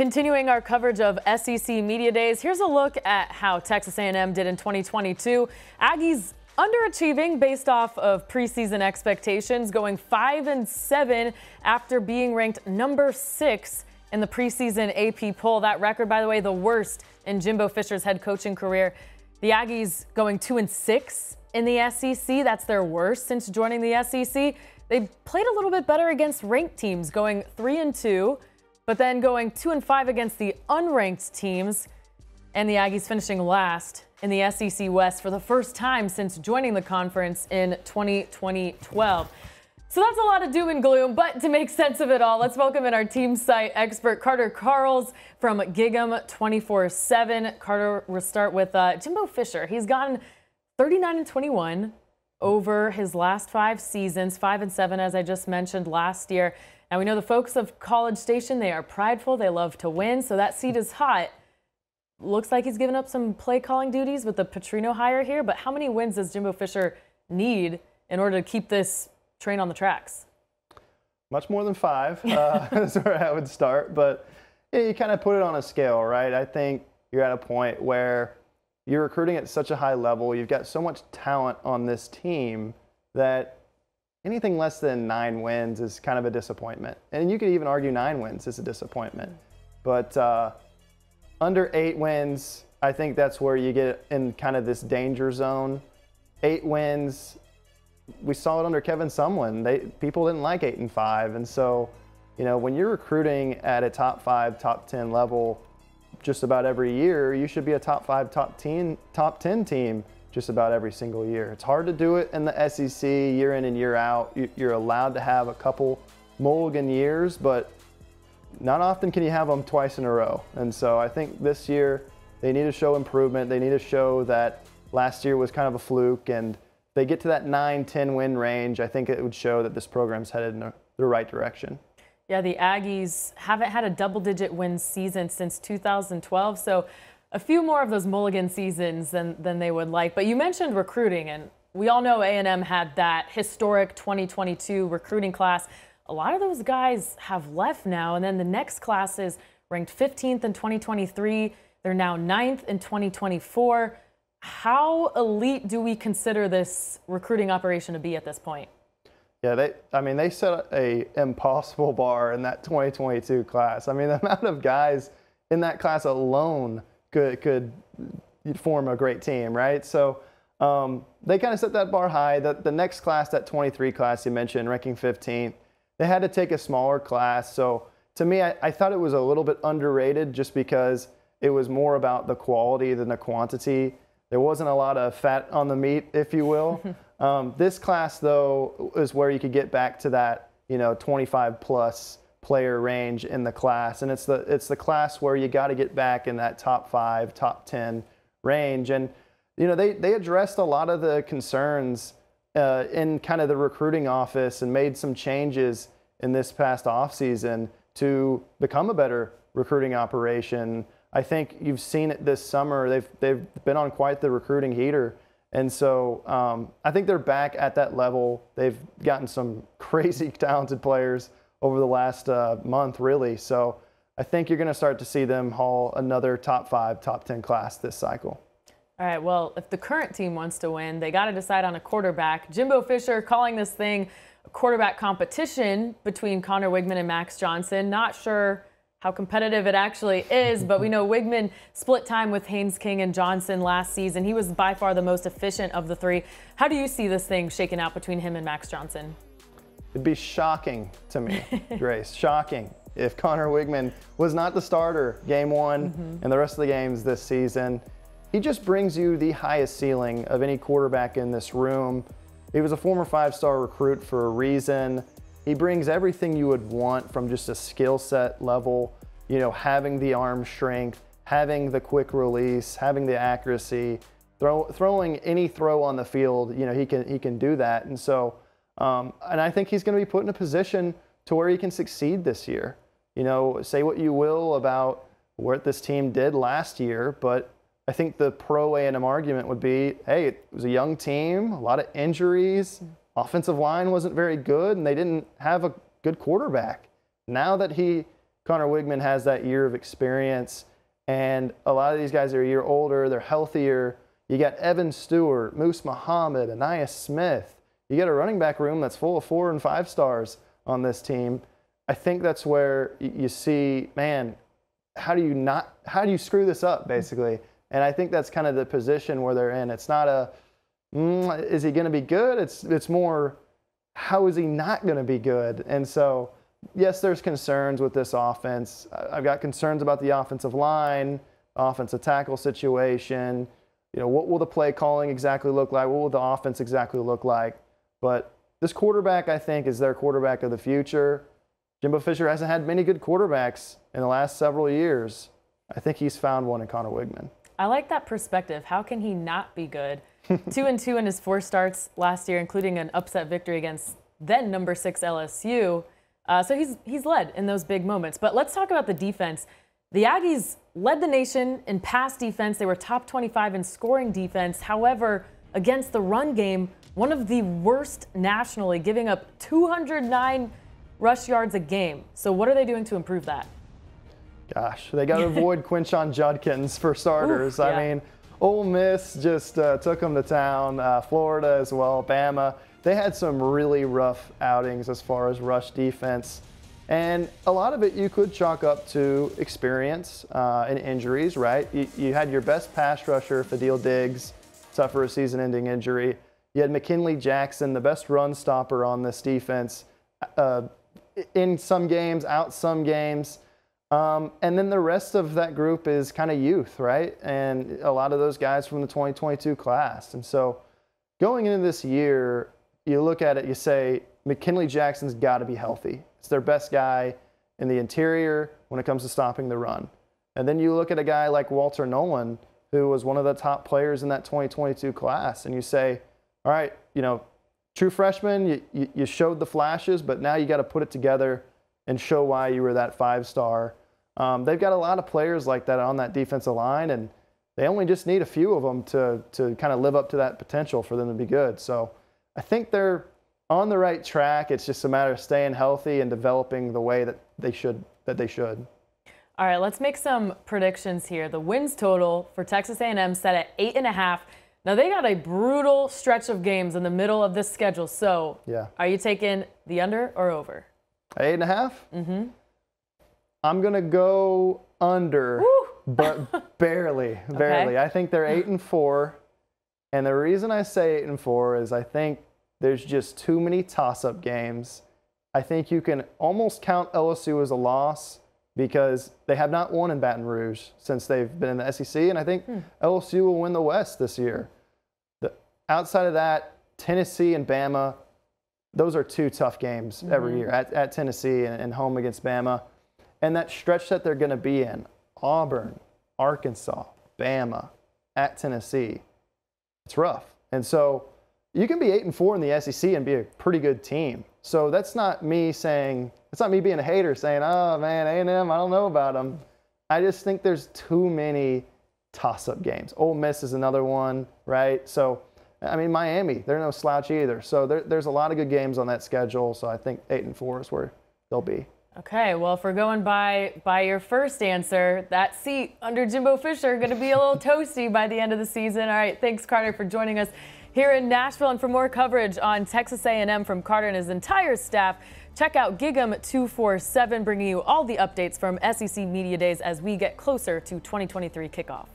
Continuing our coverage of SEC Media Days, here's a look at how Texas A&M did in 2022. Aggies underachieving based off of preseason expectations, going 5-7 after being ranked number 6 in the preseason AP poll. That record, by the way, the worst in Jimbo Fisher's head coaching career. The Aggies going 2-6 in the SEC. That's their worst since joining the SEC. They played a little bit better against ranked teams, going 3-2. But then going 2-5 against the unranked teams, and the Aggies finishing last in the SEC West for the first time since joining the conference in 2012. So that's a lot of doom and gloom, but to make sense of it all, let's welcome in our team site expert, Carter Karels from GigEm247. Carter, we'll start with Jimbo Fisher. He's gotten 39-21 over his last 5 seasons, 5-7, as I just mentioned last year. Now, we know the folks of College Station, they are prideful. They love to win, so that seat is hot. Looks like he's given up some play calling duties with the Petrino hire here, but how many wins does Jimbo Fisher need in order to keep this train on the tracks? Much more than 5 is where I would start, but you kind of put it on a scale, right? I think you're at a point where you're recruiting at such a high level. You've got so much talent on this team that anything less than 9 wins is kind of a disappointment. And you could even argue 9 wins is a disappointment. But under 8 wins, I think that's where you get in kind of this danger zone. 8 wins, we saw it under Kevin Sumlin. People didn't like 8-5. And so, you know, when you're recruiting at a top 5, top 10 level just about every year, you should be a top 5, top 10 team just about every single year. It's hard to do it in the SEC year in and year out. You're allowed to have a couple mulligan years, but not often can you have them twice in a row. And so I think this year they need to show improvement. They need to show that last year was kind of a fluke, and if they get to that 9-10 win range, I think it would show that this program's headed in the right direction. Yeah, the Aggies haven't had a double-digit win season since 2012, so a few more of those mulligan seasons than they would like. But you mentioned recruiting, and we all know A&M had that historic 2022 recruiting class. A lot of those guys have left now, and then the next class is ranked 15th in 2023. They're now 9th in 2024. How elite do we consider this recruiting operation to be at this point? Yeah, they set a impossible bar in that 2022 class. I mean, the amount of guys in that class alone could form a great team, right? So they kind of set that bar high. The next class, that 23 class you mentioned, ranking 15th, they had to take a smaller class. So to me, I thought it was a little bit underrated just because it was more about the quality than the quantity. There wasn't a lot of fat on the meat, if you will. This class, though, is where you could get back to that, 25-plus player range in the class, and it's the class where you got to get back in that top 5, top 10 range. And they addressed a lot of the concerns in kind of the recruiting office and made some changes in this past offseason to become a better recruiting operation. I think you've seen it this summer. They've been on quite the recruiting heater. And so I think they're back at that level. They've gotten some crazy talented players over the last month, really. So I think you're going to start to see them haul another top 5, top 10 class this cycle. All right, well, if the current team wants to win, they got to decide on a quarterback. Jimbo Fisher calling this thing a quarterback competition between Connor Wigman and Max Johnson. Not sure how competitive it actually is, but we know Wigman split time with Haynes King and Johnson last season. He was by far the most efficient of the 3. How do you see this thing shaking out between him and Max Johnson? It'd be shocking to me, Grace, shocking, if Connor Wigman was not the starter game 1 and the rest of the games this season. He just brings you the highest ceiling of any quarterback in this room. He was a former 5-star recruit for a reason. He brings everything you would want from just a skill set level, having the arm strength, having the quick release, having the accuracy, throwing any throw on the field, he can do that. And so, and I think he's going to be put in a position to where he can succeed this year. Say what you will about what this team did last year, but I think the pro A&M argument would be, hey, it was a young team, a lot of injuries, offensive line wasn't very good, and they didn't have a good quarterback. Now that he Connor Wigman has that year of experience, and a lot of these guys are a year older, they're healthier. You got Evan Stewart, Moose Muhammad, Aniyah Smith. You get a running back room that's full of 4 and 5 stars on this team. I think that's where you see, man, how do you screw this up, basically? And I think that's kind of the position where they're in. It's not a, is he going to be good? It's more, how is he not going to be good? And so, yes, there's concerns with this offense. I've got concerns about the offensive line, offensive tackle situation. You know, what will the play calling exactly look like? What will the offense exactly look like? But this quarterback, I think, is their quarterback of the future. Jimbo Fisher hasn't had many good quarterbacks in the last several years. I think he's found one in Connor Wigman. I like that perspective. How can he not be good? 2-2 in his 4 starts last year, including an upset victory against then number 6 LSU. So he's led in those big moments. But let's talk about the defense. The Aggies led the nation in pass defense. They were top 25 in scoring defense. However, against the run game, one of the worst nationally, giving up 209 rush yards a game. So what are they doing to improve that? Gosh, they got to avoid Quinshon Judkins for starters. Oof, yeah. I mean, Ole Miss just took them to town. Florida as well, Bama. They had some really rough outings as far as rush defense. And a lot of it you could chalk up to experience and injuries, right? You had your best pass rusher, Fadil Diggs, suffer a season-ending injury. You had McKinley Jackson, the best run stopper on this defense, in some games, out some games. And then the rest of that group is kind of youth, right? And a lot of those guys from the 2022 class. And so going into this year, you look at it, you say, McKinley Jackson's got to be healthy. It's their best guy in the interior when it comes to stopping the run. And then you look at a guy like Walter Nolan, who was one of the top players in that 2022 class, and you say, all right, you know, true freshman, you showed the flashes, but now you got to put it together and show why you were that 5-star. They've got a lot of players like that on that defensive line, and they only just need a few of them to kind of live up to that potential for them to be good. So I think they're on the right track. It's just a matter of staying healthy and developing the way that they should. All right, let's make some predictions here. The wins total for Texas A&M set at 8.5. Now, they got a brutal stretch of games in the middle of this schedule. So yeah, are you taking the under or over? 8.5? Mm-hmm. I'm going to go under, but barely. Okay. I think they're 8-4. And the reason I say 8-4 is I think there's just too many toss-up games. I think you can almost count LSU as a loss because they have not won in Baton Rouge since they've been in the SEC, and I think LSU will win the West this year. Outside of that, Tennessee and Bama, those are 2 tough games every year, at Tennessee and home against Bama. And that stretch that they're going to be in, Auburn, Arkansas, Bama, at Tennessee, it's rough. And so you can be 8-4 in the SEC and be a pretty good team. So that's not me saying, it's not me being a hater saying, oh man, A&M, I don't know about them. I just think there's too many toss-up games. Ole Miss is another one, right? So, I mean, Miami, they're no slouch either. So there's a lot of good games on that schedule. So I think 8-4 is where they'll be. Okay, well, if we're going by your first answer, that seat under Jimbo Fisher going to be a little toasty by the end of the season. All right, thanks, Carter, for joining us here in Nashville. And for more coverage on Texas A&M from Carter and his entire staff, check out GigEm247, bringing you all the updates from SEC Media Days as we get closer to 2023 kickoff.